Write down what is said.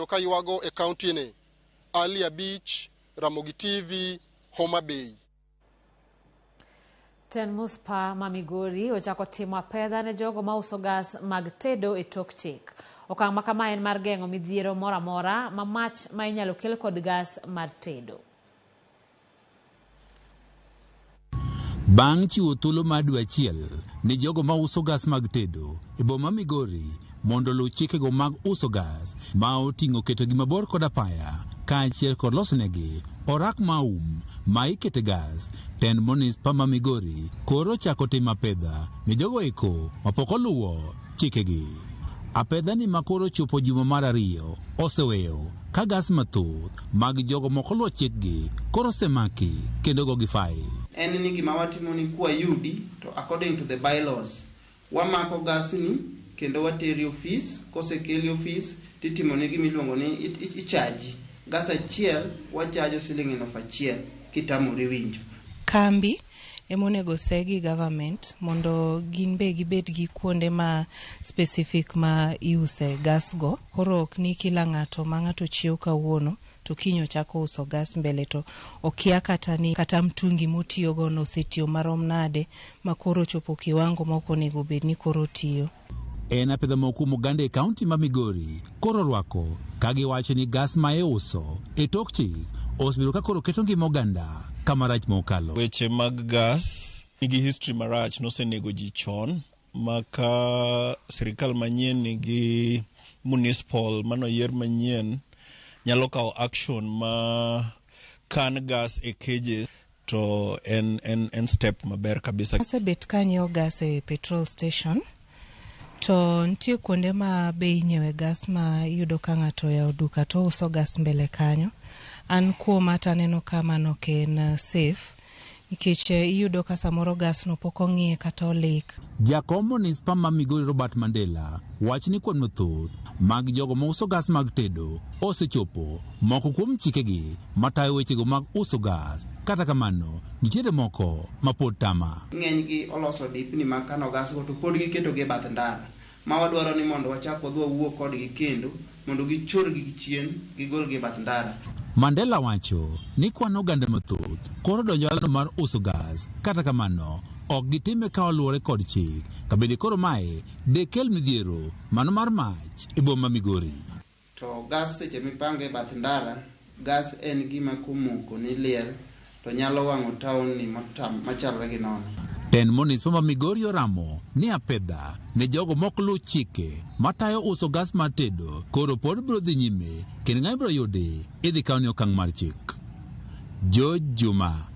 Kayuago e county ne. Alia Beach, Ramogi TV, Homa Bay. Ten muspa mamigori ochako timo pedha ne jogo mauso gas mag tedo e tok chik. Okang' makama en mar geng'o midhiero mora mora ma mach ma inyalo kel kod gas mar tedo. Bang' chiwo thuolo mar dwe achiel ne jogo ma uso gas mag tedo e boma Migori mondo luw chikego mag uso gas ma oting'o ketogi mabor kod apaya kaachiel kod losonegi orak maum ma ikete gas. Ten munispa ma Migori koro chako timo apedha ne jogo eko mapok oluwo chikegi. Apedha ni makoro chopo juma mar 2 oseweyo ka gas mathoth mag jogo moko luwo chikgi koro semaki kendo gogi fai. En ni gima watimo ni kwa yudi to according to the bylaws wamako gas ni kendo wateri office kosekeli office titimo ne gimiluongo ni ichaji gas achiel wachajo Sh1,000 kitamore winjo. Kambi emonego segi government mondo ginbe gibed gi kuonde ma specific ma iuse gas go. Koro ok ni kila ng'ato ma ng'ato chiew kawuono to kinyo chako uso gas mbele to okia kata mtungi motiyo go no setiyo marom nade makoro chopo kiwango moko nego bed ni koro tiyo. En apedha moko Muganda e county ma Migori koro rwako kagi wacho ni gas ma iuso e tok chik osebiro ka koro keto ngima oganda kama rach mokalo. Weche mag gas nigi history marach nosenego ji chon maka sirikal manyien nigi municipal manoyier manyien nyalo kawo action ma kan gas e cages to en step maber kabisa. Asebet kanyo gas e petrol station to ntie kuonde ma bei nyewe gas ma yudo ka ng'ato ya duka to uso gas mbele kanyo. An kuom ata neno kama no ken safe nikech iyudo ka samoro gas no pok ong'iye kata olik. Jakom munispa ma Migori Robert Mandela wach ni kwan mathoth mag jogo ma uso gas mag tedo osechopo moko kuom chikegi matayo wechego mag uso gas. Kata kamano nitiere moko ma pod tama. Ng'eny gi oloso dipni ma kano gas go to pod giketo gi bath ndara ma wadwaro ni mondo wachak wadwa kodgi kendo mondo gichor gi chien gigol gi bath ndara. Mandela wacho ni kwan oganda mathoth koro donjo alano mar uso gas. Kata kamano ok gitime ka oluwore kod chik kabende koro mae dekel midhiero mano mar mach e boma Migori. To gas seche mipange bath ndara gas en gima komoko ni liel to nyalo wang'o town ni machalre gi nono. Ten munispa ma Migori oramo ni apedha ne jogo mok luw chike matayo uso gas mar tedo koro pod biro dhi nyime kendo ng'ayi biro yude idhi kawo ni okang' mar chik. Juma